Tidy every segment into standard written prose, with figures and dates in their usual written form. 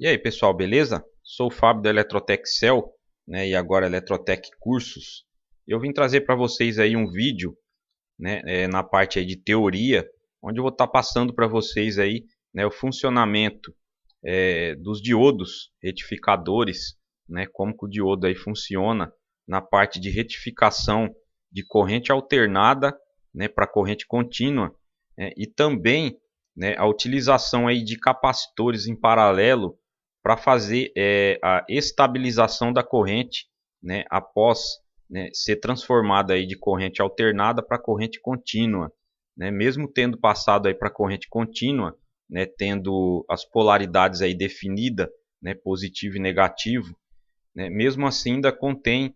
E aí pessoal, beleza? Sou o Fábio da Eletrotech Cell, né, e agora Eletrotech Cursos. Eu vim trazer para vocês aí um vídeo, né, na parte aí de teoria, onde eu vou estar passando para vocês aí, né, o funcionamento dos diodos retificadores, né, como que o diodo aí funciona na parte de retificação de corrente alternada, né, para corrente contínua, né, e também, né, a utilização aí de capacitores em paralelo para fazer a estabilização da corrente, né, após, né, ser transformada aí de corrente alternada para corrente contínua, né, mesmo tendo passado aí para corrente contínua, né, tendo as polaridades aí definidas, né, positivo e negativo, né, mesmo assim ainda contém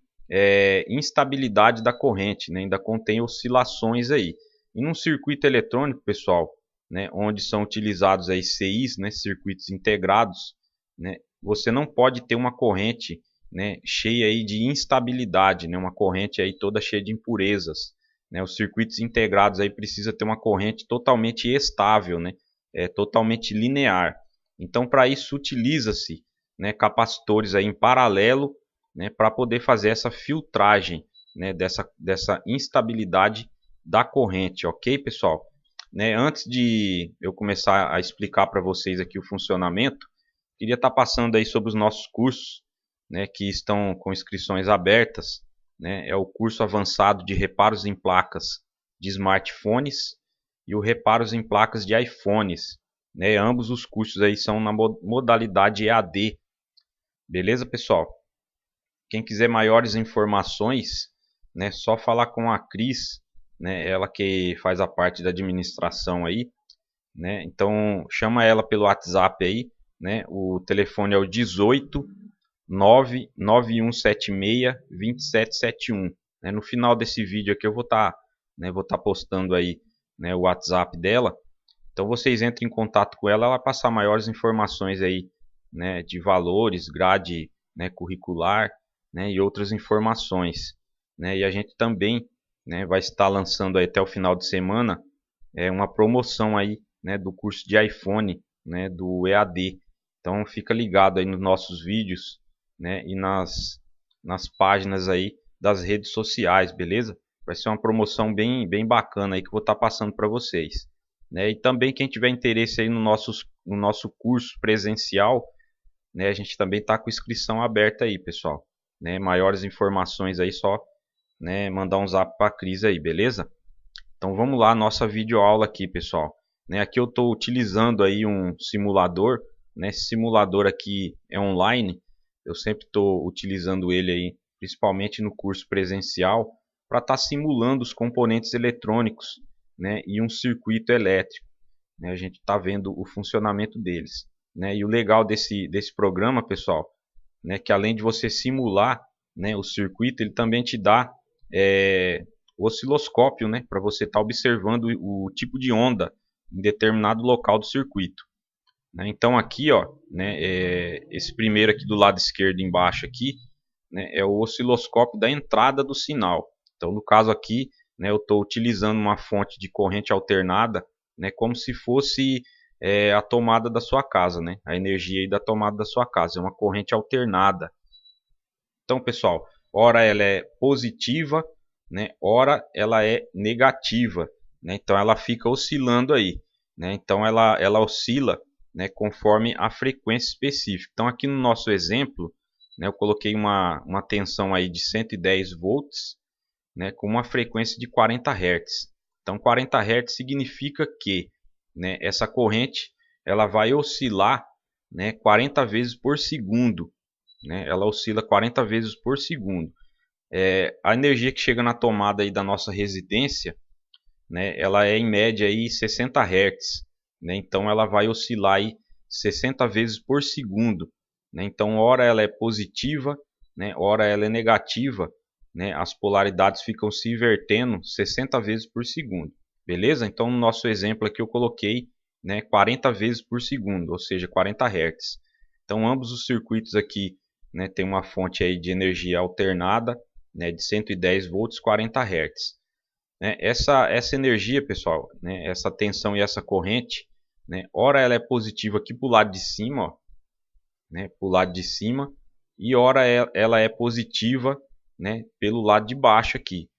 instabilidade da corrente, né, ainda contém oscilações aí. E num circuito eletrônico, pessoal, né, onde são utilizados aí CIs, né, circuitos integrados, né, você não pode ter uma corrente, né, cheia aí de instabilidade, né, uma corrente aí toda cheia de impurezas. Né, os circuitos integrados aí precisa ter uma corrente totalmente estável, né, totalmente linear. Então, para isso utiliza-se, né, capacitores aí em paralelo, né, para poder fazer essa filtragem, né, dessa instabilidade da corrente, ok, pessoal? Né, antes de eu começar a explicar para vocês aqui o funcionamento, queria estar passando aí sobre os nossos cursos, né, que estão com inscrições abertas. Né, é o curso avançado de reparos em placas de smartphones e o reparos em placas de iPhones. Né, ambos os cursos aí são na modalidade EAD. Beleza, pessoal? Quem quiser maiores informações, né, só falar com a Cris, né, ela que faz a parte da administração aí, né? Então chama ela pelo WhatsApp aí, né? O telefone é o 18 99176 2771. Né? No final desse vídeo aqui eu vou estar postando aí, né, o WhatsApp dela. Então vocês entrem em contato com ela, ela vai passar maiores informações aí, né, de valores, grade, né, curricular, né, e outras informações. Né? E a gente também, né, vai estar lançando aí até o final de semana uma promoção aí, né, do curso de iPhone, né, do EAD. Então fica ligado aí nos nossos vídeos, né, e nas páginas aí das redes sociais, beleza? Vai ser uma promoção bem bacana aí que eu vou estar passando para vocês. Né? E também quem tiver interesse aí no nosso curso presencial, né, a gente também está com inscrição aberta aí, pessoal. Né? Maiores informações aí só, né, mandar um zap para a Cris aí, beleza? Então vamos lá, nossa videoaula aqui, pessoal. Né, aqui eu estou utilizando aí um simulador. Né, esse simulador aqui é online. Eu sempre estou utilizando ele aí, principalmente no curso presencial, para estar simulando os componentes eletrônicos, né, e um circuito elétrico. Né, a gente está vendo o funcionamento deles. Né, e o legal desse programa, pessoal, né, que além de você simular, né, o circuito, ele também te dá o osciloscópio, né, para você estar observando o tipo de onda em determinado local do circuito. Né, então aqui, ó, né, esse primeiro aqui do lado esquerdo embaixo aqui, né, é o osciloscópio da entrada do sinal. Então no caso aqui, né, eu estou utilizando uma fonte de corrente alternada, né, como se fosse a tomada da sua casa, né, a energia aí da tomada da sua casa, é uma corrente alternada. Então, pessoal, ora ela é positiva, né, ora ela é negativa. Né, então ela fica oscilando aí. Né, então ela oscila, né, conforme a frequência específica. Então aqui no nosso exemplo, né, eu coloquei uma tensão aí de 110 volts, né, com uma frequência de 40 Hz. Então 40 Hz significa que, né, essa corrente ela vai oscilar, né, 40 vezes por segundo. Né, ela oscila 40 vezes por segundo. A energia que chega na tomada aí da nossa residência, né, ela é em média aí 60 Hz. Né, então ela vai oscilar aí 60 vezes por segundo. Né, então ora ela é positiva, né, ora ela é negativa. Né, as polaridades ficam se invertendo 60 vezes por segundo. Beleza? Então no nosso exemplo aqui eu coloquei, né, 40 vezes por segundo, ou seja, 40 Hz. Então ambos os circuitos aqui, né, tem uma fonte aí de energia alternada, né, de 110 volts, 40 Hz. Né, essa energia, pessoal, né, essa tensão e essa corrente, né, ora ela é positiva aqui para o lado de cima, ó, né, para o lado de cima, e ora ela é positiva, né, pelo lado de baixo aqui.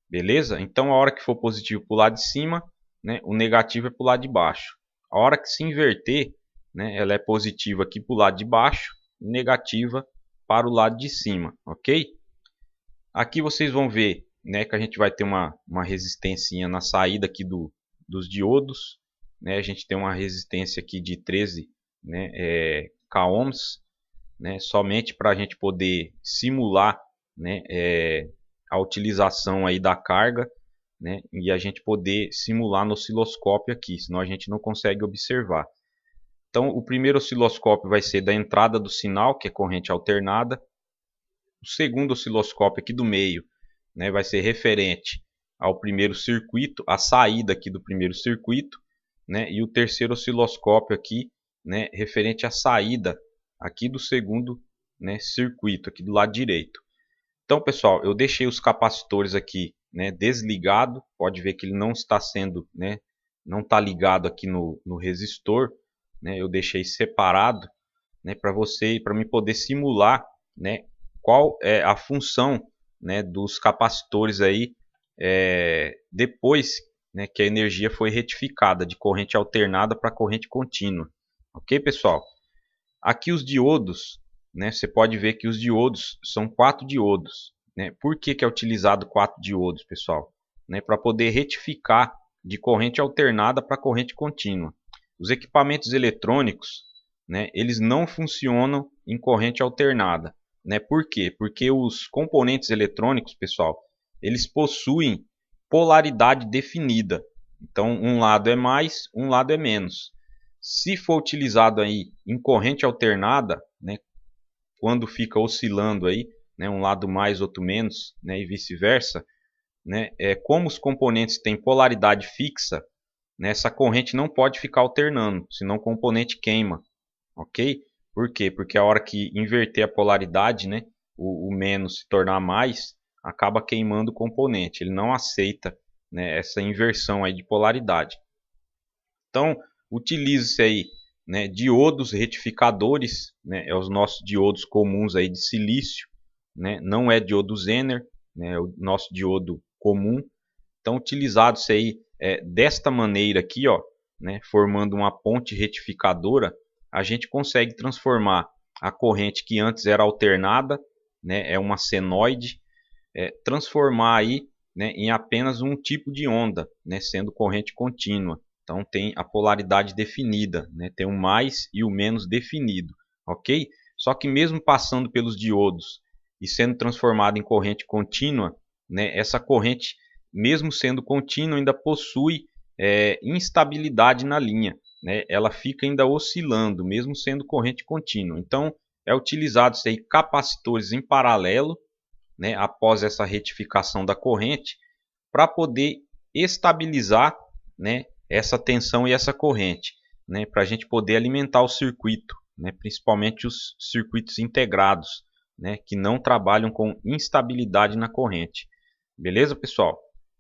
Beleza? Então a hora que for positivo para o lado de cima, né, o negativo é para o lado de baixo. A hora que se inverter, né, ela é positiva aqui para o lado de baixo, negativa para o lado de cima, ok? Aqui vocês vão ver, né, que a gente vai ter uma resistência na saída aqui dos diodos, né? A gente tem uma resistência aqui de 13, né, k-ohms, né, somente para a gente poder simular, né, a utilização aí da carga, né, e a gente poder simular no osciloscópio aqui, senão a gente não consegue observar. Então o primeiro osciloscópio vai ser da entrada do sinal, que é corrente alternada. O segundo osciloscópio aqui do meio, né, vai ser referente ao primeiro circuito, a saída aqui do primeiro circuito, né, e o terceiro osciloscópio aqui, né, referente à saída aqui do segundo, né, circuito, aqui do lado direito. Então, pessoal, eu deixei os capacitores aqui, né, desligado. Pode ver que ele não está sendo, né, não está ligado aqui no resistor, né, eu deixei separado, né, para mim poder simular, né, qual é a função, né, dos capacitores aí depois, né, que a energia foi retificada de corrente alternada para corrente contínua. Ok, pessoal? Aqui os diodos, né, você pode ver que os diodos são 4 diodos. Né? Por que é utilizado 4 diodos, pessoal? Né, para poder retificar de corrente alternada para corrente contínua. Os equipamentos eletrônicos, né, eles não funcionam em corrente alternada. Né? Por quê? Porque os componentes eletrônicos, pessoal, eles possuem polaridade definida. Então, um lado é mais, um lado é menos. Se for utilizado aí em corrente alternada, né, quando fica oscilando aí, né, um lado mais, outro menos, né, e vice-versa, né, como os componentes têm polaridade fixa, né, essa corrente não pode ficar alternando, senão o componente queima, ok? Por quê? Porque a hora que inverter a polaridade, né, o menos se tornar mais, acaba queimando o componente. Ele não aceita, né, essa inversão aí de polaridade. Então, utilize-se aí, né, diodos retificadores, né, os nossos diodos comuns aí de silício, né, não é diodo Zener, né, é o nosso diodo comum. Então, utilizado-se aí desta maneira aqui, ó, né, formando uma ponte retificadora, a gente consegue transformar a corrente que antes era alternada, né, é uma senoide, transformar aí, né, em apenas um tipo de onda, né, sendo corrente contínua. Então tem a polaridade definida, né, tem o mais e o menos definido, ok? Só que mesmo passando pelos diodos e sendo transformado em corrente contínua, né, essa corrente, mesmo sendo contínua, ainda possui instabilidade na linha, né? Ela fica ainda oscilando, mesmo sendo corrente contínua. Então é utilizado aí capacitores em paralelo, né, após essa retificação da corrente, para poder estabilizar, né, essa tensão e essa corrente, né, para a gente poder alimentar o circuito, né, principalmente os circuitos integrados, né, que não trabalham com instabilidade na corrente. Beleza, pessoal?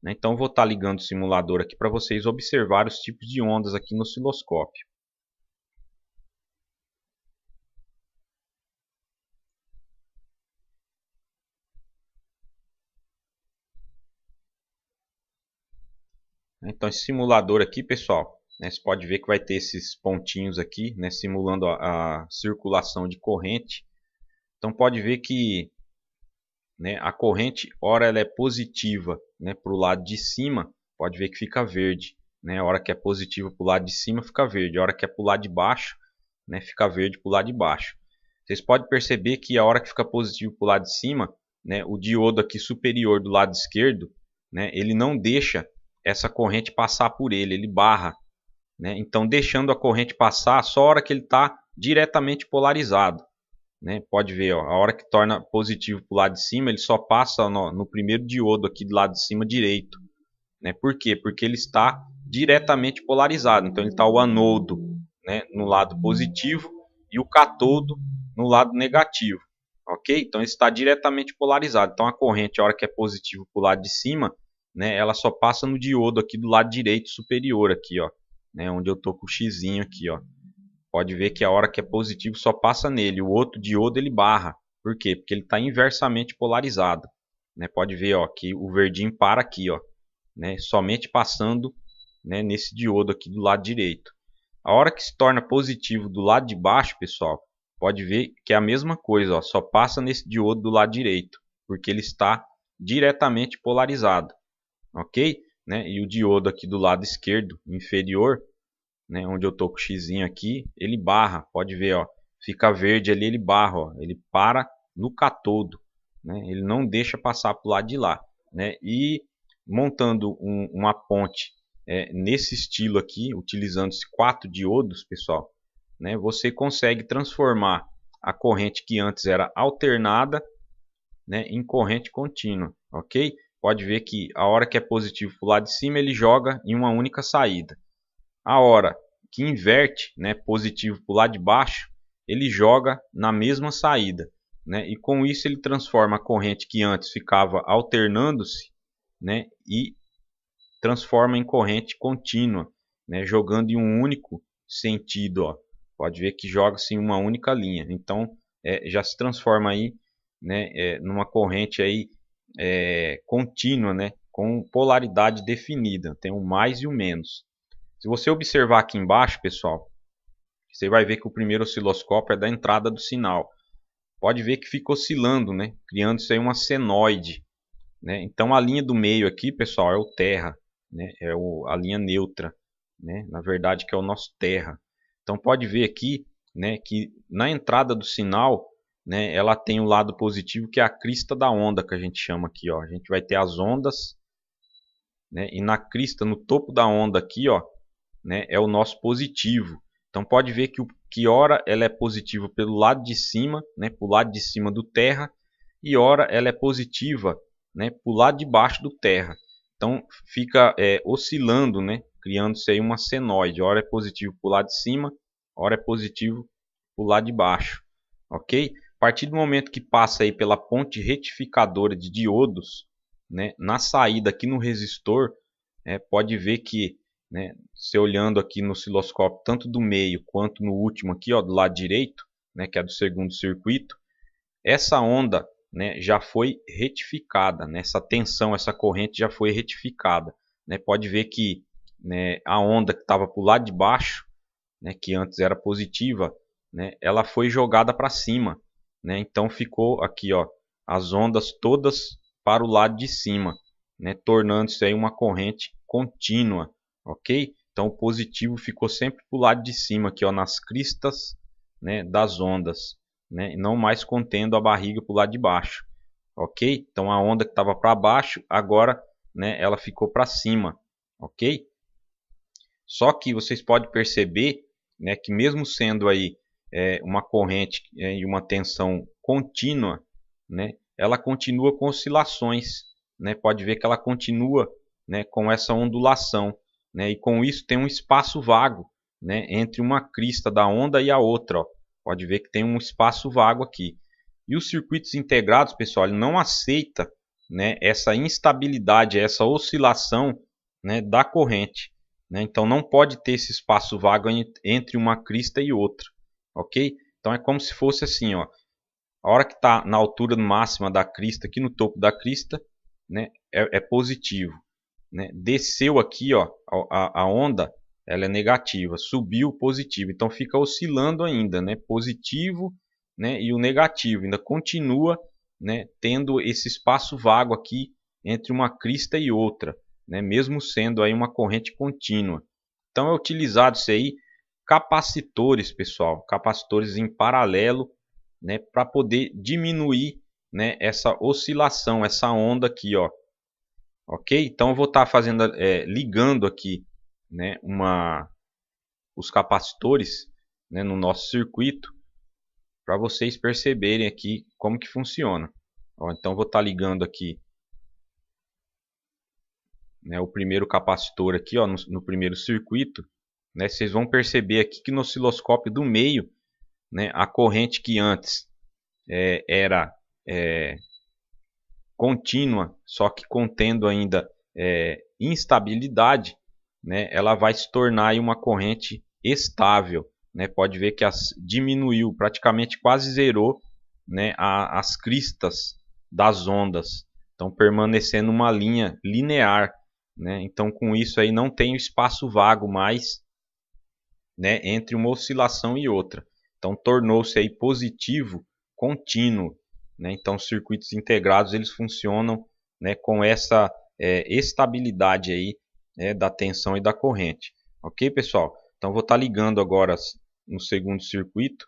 Então vou estar ligando o simulador aqui para vocês observarem os tipos de ondas aqui no osciloscópio. Então esse simulador aqui, pessoal, né, você pode ver que vai ter esses pontinhos aqui, né, simulando a circulação de corrente. Então pode ver que, né, a corrente, ora ela é positiva, né, para o lado de cima, pode ver que fica verde. Né, a hora que é positiva para o lado de cima fica verde, a hora que é para o lado de baixo, né, fica verde para o lado de baixo. Vocês podem perceber que a hora que fica positivo para o lado de cima, né, o diodo aqui superior do lado esquerdo, né, ele não deixa essa corrente passar por ele, ele barra. Né? Então, deixando a corrente passar só a hora que ele está diretamente polarizado. Né? Pode ver, ó, a hora que torna positivo para o lado de cima, ele só passa no primeiro diodo aqui do lado de cima direito. Né? Por quê? Porque ele está diretamente polarizado. Então, ele está o anodo, né, no lado positivo e o catodo no lado negativo. Ok? Então, ele está diretamente polarizado. Então, a corrente, a hora que é positivo para o lado de cima, né, ela só passa no diodo aqui do lado direito superior, aqui, ó, né, onde eu estou com o xizinho aqui. Ó. pode ver que a hora que é positivo só passa nele, o outro diodo ele barra. Por quê? Porque ele está inversamente polarizado, né? Pode ver, ó, que o verdinho para aqui, ó, né? Somente passando, né, nesse diodo aqui do lado direito. A hora que se torna positivo do lado de baixo, pessoal, pode ver que é a mesma coisa, ó, só passa nesse diodo do lado direito, porque ele está diretamente polarizado, ok? Né? E o diodo aqui do lado esquerdo, inferior, né, onde eu estou com o xizinho aqui, ele barra, pode ver, ó, fica verde ali, ele barra, ó, ele para no catodo, né? Ele não deixa passar para o lado de lá, né? E montando uma ponte nesse estilo aqui, utilizando esses 4 diodos, pessoal, né, você consegue transformar a corrente que antes era alternada, né, em corrente contínua, ok? Pode ver que a hora que é positivo para o lado de cima, ele joga em uma única saída. A hora que inverte, né, positivo para o lado de baixo, ele joga na mesma saída, né? E com isso ele transforma a corrente que antes ficava alternando-se, né, e transforma em corrente contínua, né, jogando em um único sentido. Ó. Pode ver que joga-se em uma única linha. Então já se transforma aí, né, numa corrente aí, contínua, né, com polaridade definida. Tem o mais e o menos. Se você observar aqui embaixo, pessoal, você vai ver que o primeiro osciloscópio é da entrada do sinal. Pode ver que fica oscilando, né, criando-se aí uma senoide, né? Então a linha do meio aqui, pessoal, é o terra, né? É a linha neutra, né? Na verdade que é o nosso terra. Então pode ver aqui, né, que na entrada do sinal, né, ela tem o lado positivo, que é a crista da onda, que a gente chama aqui, ó. A gente vai ter as ondas, né, e na crista, no topo da onda aqui, ó, né, é o nosso positivo. Então pode ver que ora ela é positiva pelo lado de cima, né, para o lado de cima do terra, e ora ela é positiva, né, para o lado de baixo do terra. Então fica oscilando, né, criando-se aí uma senoide. Ora é positivo para o lado de cima, ora é positivo para o lado de baixo. Ok? A partir do momento que passa aí pela ponte retificadora de diodos, né, na saída aqui no resistor, pode ver que, né, se olhando aqui no osciloscópio, tanto do meio quanto no último aqui, ó, do lado direito, né, que é do segundo circuito, essa onda, né, já foi retificada, né, essa tensão, essa corrente já foi retificada, né, pode ver que, né, a onda que estava para o lado de baixo, né, que antes era positiva, né, ela foi jogada para cima, né, então ficou aqui, ó, as ondas todas para o lado de cima, né, tornando-se aí uma corrente contínua, ok? Então o positivo ficou sempre para o lado de cima, aqui, ó, nas cristas, né, das ondas, né, e não mais contendo a barriga para o lado de baixo, ok? Então a onda que estava para baixo, agora, né, ela ficou para cima, ok? Só que vocês podem perceber, né, que mesmo sendo aí uma corrente e uma tensão contínua, né, ela continua com oscilações, né, pode ver que ela continua, né, com essa ondulação, né, e com isso tem um espaço vago, né, entre uma crista da onda e a outra. Ó. Pode ver que tem um espaço vago aqui. E os circuitos integrados, pessoal, ele não aceita, né, essa instabilidade, essa oscilação, né, da corrente. Né? Então não pode ter esse espaço vago entre uma crista e outra, ok? Então é como se fosse assim, ó, a hora que está na altura máxima da crista, aqui no topo da crista, né, é positivo, né? Desceu aqui, ó, a onda, ela é negativa, subiu positivo, então fica oscilando ainda, né? Positivo, né, e o negativo ainda continua, né, tendo esse espaço vago aqui entre uma crista e outra, né, mesmo sendo aí uma corrente contínua. Então é utilizado isso aí, capacitores, pessoal, capacitores em paralelo, né, para poder diminuir, né, essa oscilação, essa onda aqui, ó. Ok? Então eu vou estar fazendo, ligando aqui, né, os capacitores, né, no nosso circuito, para vocês perceberem aqui como que funciona. Ó, então eu vou estar ligando aqui, né, o primeiro capacitor aqui, ó, no primeiro circuito, né, vocês vão perceber aqui que no osciloscópio do meio, né, a corrente que antes era contínua, só que contendo ainda instabilidade, né, ela vai se tornar aí uma corrente estável, né, pode ver que diminuiu, praticamente quase zerou, né, as cristas das ondas. Então permanecendo uma linha linear, né? Então com isso aí não tem espaço vago mais, né, entre uma oscilação e outra. Então tornou-se aí positivo contínuo, né? Então os circuitos integrados eles funcionam, né, com essa estabilidade aí, da tensão e da corrente. Ok, pessoal? Então vou estar ligando agora no segundo circuito,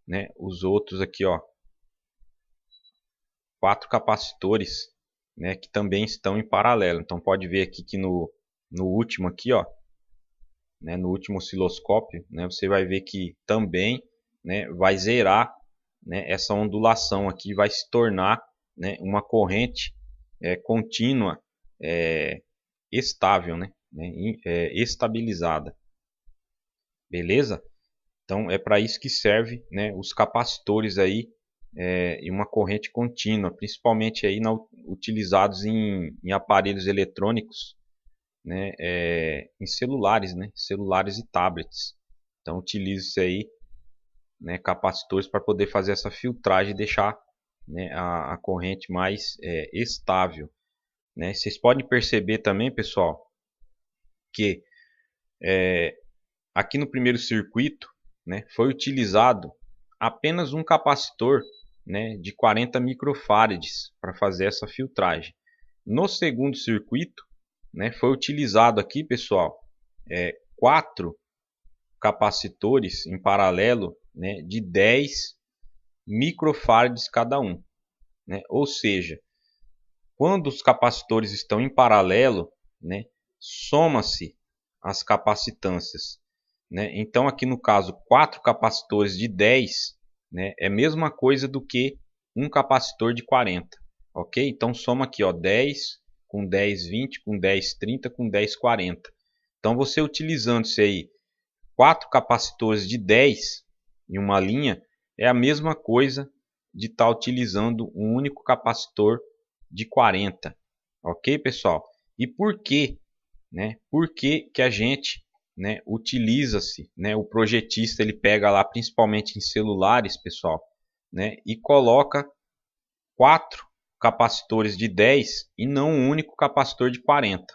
né, os outros aqui, ó, 4 capacitores, né, que também estão em paralelo. Então pode ver aqui que no último aqui, ó, né, no último osciloscópio, né, você vai ver que também, né, vai zerar, né, essa ondulação aqui, vai se tornar, né, uma corrente contínua, estável, né, estabilizada. Beleza? Então é para isso que serve, né, os capacitores aí, em uma corrente contínua, principalmente aí utilizados em aparelhos eletrônicos, né, em celulares, né, celulares e tablets. Então utilize-se aí, né, capacitores para poder fazer essa filtragem e deixar, né, a corrente mais estável, né. Vocês podem perceber também, pessoal, que aqui no primeiro circuito, né, foi utilizado apenas um capacitor, né, de 40 microfarads para fazer essa filtragem. No segundo circuito, né, foi utilizado aqui, pessoal, 4 capacitores em paralelo, né, de 10 microfarads cada um, né? Ou seja, quando os capacitores estão em paralelo, né, soma-se as capacitâncias, né? Então aqui no caso 4 capacitores de 10, né, é a mesma coisa do que um capacitor de 40, ok? Então soma aqui, ó, 10 com 10, 20, com 10, 30, com 10, 40. Então você utilizando isso aí, 4 capacitores de 10 em uma linha, é a mesma coisa de estar utilizando um único capacitor de 40. Ok, pessoal? E por que, né? Por que a gente, né, utiliza-se, né, o projetista ele pega lá principalmente em celulares, pessoal, né, e coloca 4 capacitores de 10 e não um único capacitor de 40,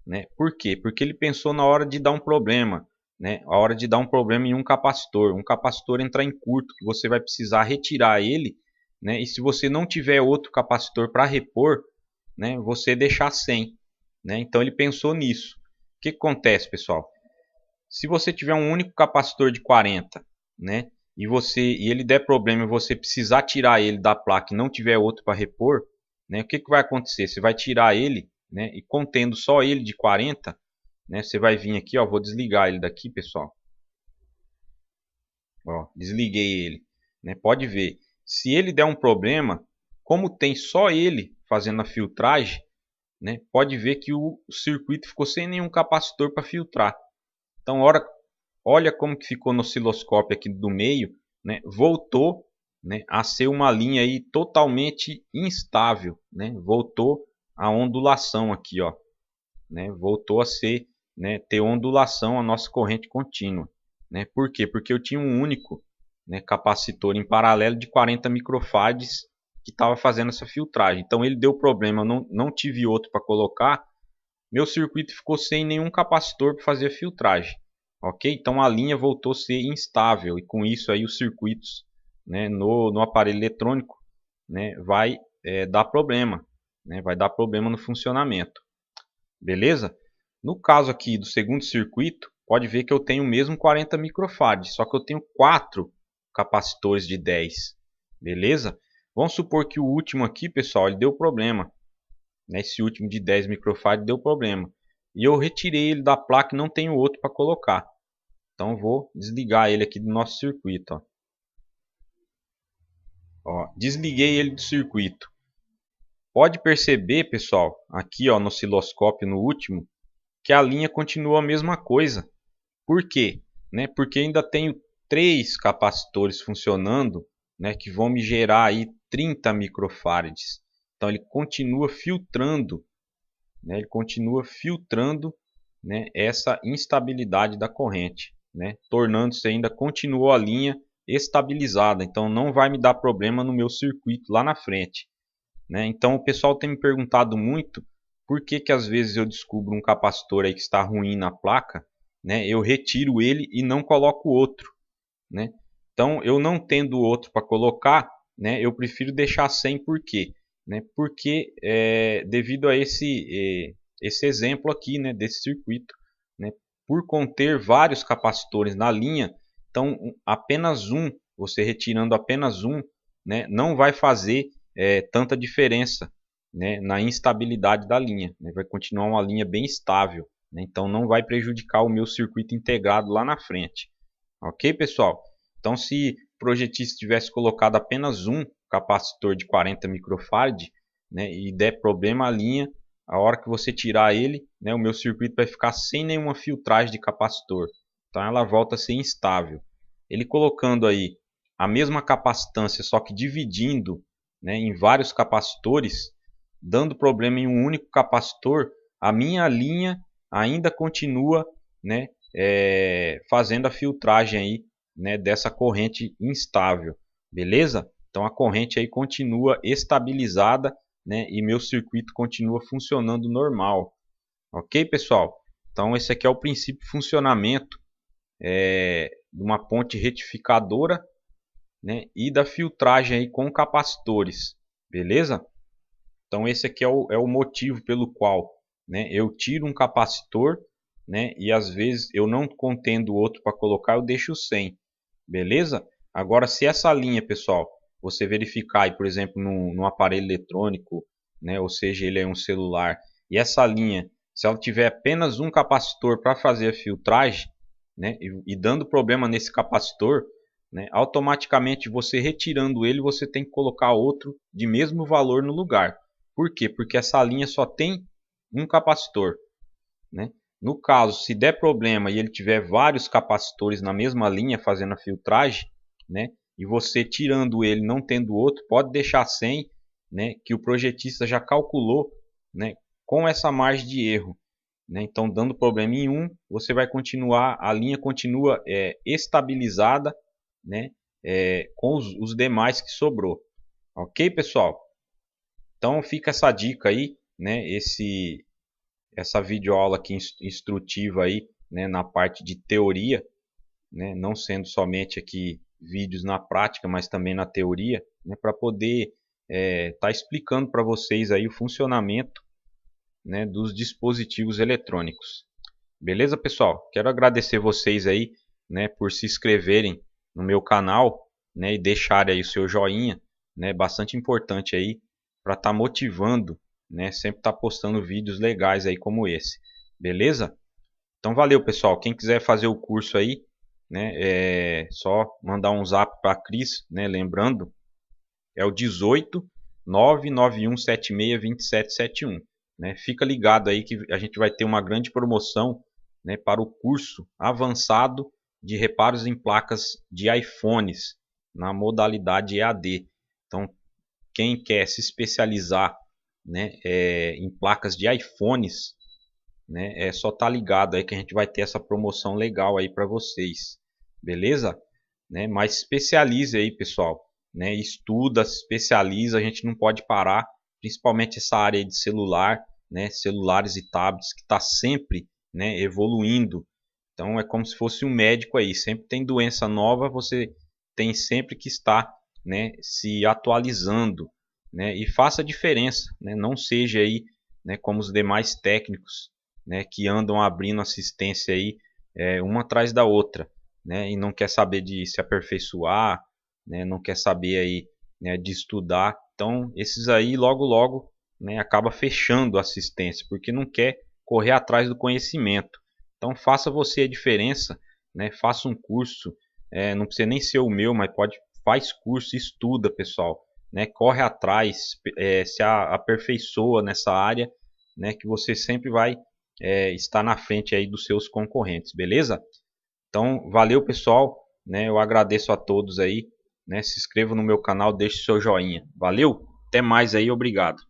né? Por quê? Porque ele pensou na hora de dar um problema, né? A hora de dar um problema em um capacitor entrar em curto, que você vai precisar retirar ele, né? E se você não tiver outro capacitor para repor, né, você deixar sem, né? Então ele pensou nisso. O que acontece, pessoal? Se você tiver um único capacitor de 40, né, e ele der problema e você precisar tirar ele da placa e não tiver outro para repor, né, o que vai acontecer? Você vai tirar ele, né, e contendo só ele de 40, né, você vai vir aqui, ó, vou desligar ele daqui, pessoal. Ó, desliguei ele, né? Pode ver. Se ele der um problema, como tem só ele fazendo a filtragem, né, pode ver que o circuito ficou sem nenhum capacitor para filtrar. Então, olha como que ficou no osciloscópio aqui do meio, né? Voltou, né, a ser uma linha aí totalmente instável, né? Voltou a ondulação aqui, ó, né? Voltou a ser, né, ter ondulação a nossa corrente contínua, né? Por quê? Porque eu tinha um único, né, capacitor em paralelo de 40 microfarads que estava fazendo essa filtragem. Então ele deu problema, não tive outro para colocar, meu circuito ficou sem nenhum capacitor para fazer a filtragem. Ok? Então a linha voltou a ser instável e com isso aí os circuitos, né, no aparelho eletrônico, né, vai dar problema, né, vai dar problema no funcionamento. Beleza? No caso aqui do segundo circuito, pode ver que eu tenho mesmo 40 microfarads, só que eu tenho 4 capacitores de 10. Beleza? Vamos supor que o último aqui, pessoal, ele deu problema. Esse último de 10 microfarads deu problema. E eu retirei ele da placa e não tenho outro para colocar. Então vou desligar ele aqui do nosso circuito. Ó, desliguei ele do circuito. Pode perceber, pessoal, aqui ó, no osciloscópio no último, que a linha continua a mesma coisa. Por quê? Né? Porque ainda tenho 3 capacitores funcionando, né, que vão me gerar aí 30 microfarads. Então ele continua filtrando, né, né, essa instabilidade da corrente. né, tornando-se ainda, continuou a linha estabilizada, então não vai me dar problema no meu circuito lá na frente, né? Então o pessoal tem me perguntado muito por que que às vezes eu descubro um capacitor aí que está ruim na placa, né, eu retiro ele e não coloco outro, né? Então eu não tendo outro para colocar, né, eu prefiro deixar sem. Por quê? Né? Porque devido a esse exemplo aqui, né, desse circuito, né, por conter vários capacitores na linha, então apenas um, você retirando apenas um, né, não vai fazer tanta diferença, né, na instabilidade da linha, né, vai continuar uma linha bem estável, né, então não vai prejudicar o meu circuito integrado lá na frente. Ok, pessoal? Então, se o projetista tivesse colocado apenas um capacitor de 40 microfarad, né, e der problema a linha, a hora que você tirar ele, né, o meu circuito vai ficar sem nenhuma filtragem de capacitor. Então ela volta a ser instável. Ele colocando aí a mesma capacitância, só que dividindo, né, em vários capacitores, dando problema em um único capacitor, a minha linha ainda continua, né, fazendo a filtragem aí, né, dessa corrente instável, beleza? Então a corrente aí continua estabilizada, né, e meu circuito continua funcionando normal, ok, pessoal? Então esse aqui é o princípio de funcionamento de uma ponte retificadora, né, e da filtragem aí com capacitores, beleza? Então esse aqui é o motivo pelo qual, né, eu tiro um capacitor, né, e às vezes eu não contendo outro para colocar, eu deixo sem, beleza? Agora, se essa linha, pessoal, você verificar aí, por exemplo, num aparelho eletrônico, né, ou seja, ele é um celular, e essa linha, se ela tiver apenas um capacitor para fazer a filtragem, né, e dando problema nesse capacitor, né, automaticamente você retirando ele, você tem que colocar outro de mesmo valor no lugar. Por quê? Porque essa linha só tem um capacitor, né? No caso, se der problema e ele tiver vários capacitores na mesma linha fazendo a filtragem, né, e você tirando ele não tendo outro, pode deixar sem, né, que o projetista já calculou, né, com essa margem de erro, né? Então, dando problema em um, você vai continuar, a linha continua estabilizada, né, com os demais que sobrou. Ok, pessoal? Então fica essa dica aí, né, essa videoaula aqui instrutiva aí, né, na parte de teoria, né, não sendo somente aqui vídeos na prática, mas também na teoria, né, para poder tá explicando para vocês aí o funcionamento, né, dos dispositivos eletrônicos. Beleza, pessoal? Quero agradecer vocês aí, né, por se inscreverem no meu canal, né, e deixarem aí o seu joinha, né, bastante importante aí para estar motivando, né, sempre estar postando vídeos legais aí como esse. Beleza? Então valeu, pessoal. Quem quiser fazer o curso aí, né, é só mandar um zap para a Cris, né, lembrando, é o 18 991762771. Né? Fica ligado aí que a gente vai ter uma grande promoção, né, para o curso avançado de reparos em placas de iPhones na modalidade EAD. Então, quem quer se especializar, né, em placas de iPhones, né, é só tá ligado aí que a gente vai ter essa promoção legal aí para vocês, beleza? Né? Mas especialize aí, pessoal, né? Estuda, se especializa, a gente não pode parar, principalmente essa área aí de celular, né? Celulares e tablets que está sempre, né, evoluindo. Então é como se fosse um médico aí, sempre tem doença nova, você tem sempre que estar, né, se atualizando, né, e faça a diferença, né, não seja aí, né, como os demais técnicos, né, que andam abrindo assistência aí uma atrás da outra, né, e não quer saber de se aperfeiçoar, né, não quer saber aí, né, de estudar. Então esses aí logo logo, né, acaba fechando a assistência porque não quer correr atrás do conhecimento. Então faça você a diferença, né, faça um curso, não precisa nem ser o meu, mas faz curso, estuda, pessoal, né, corre atrás, se aperfeiçoa nessa área, né, que você sempre vai estar na frente aí dos seus concorrentes, beleza? Então valeu, pessoal, né, eu agradeço a todos aí, né, se inscreva no meu canal, deixe seu joinha, valeu, até mais aí, obrigado.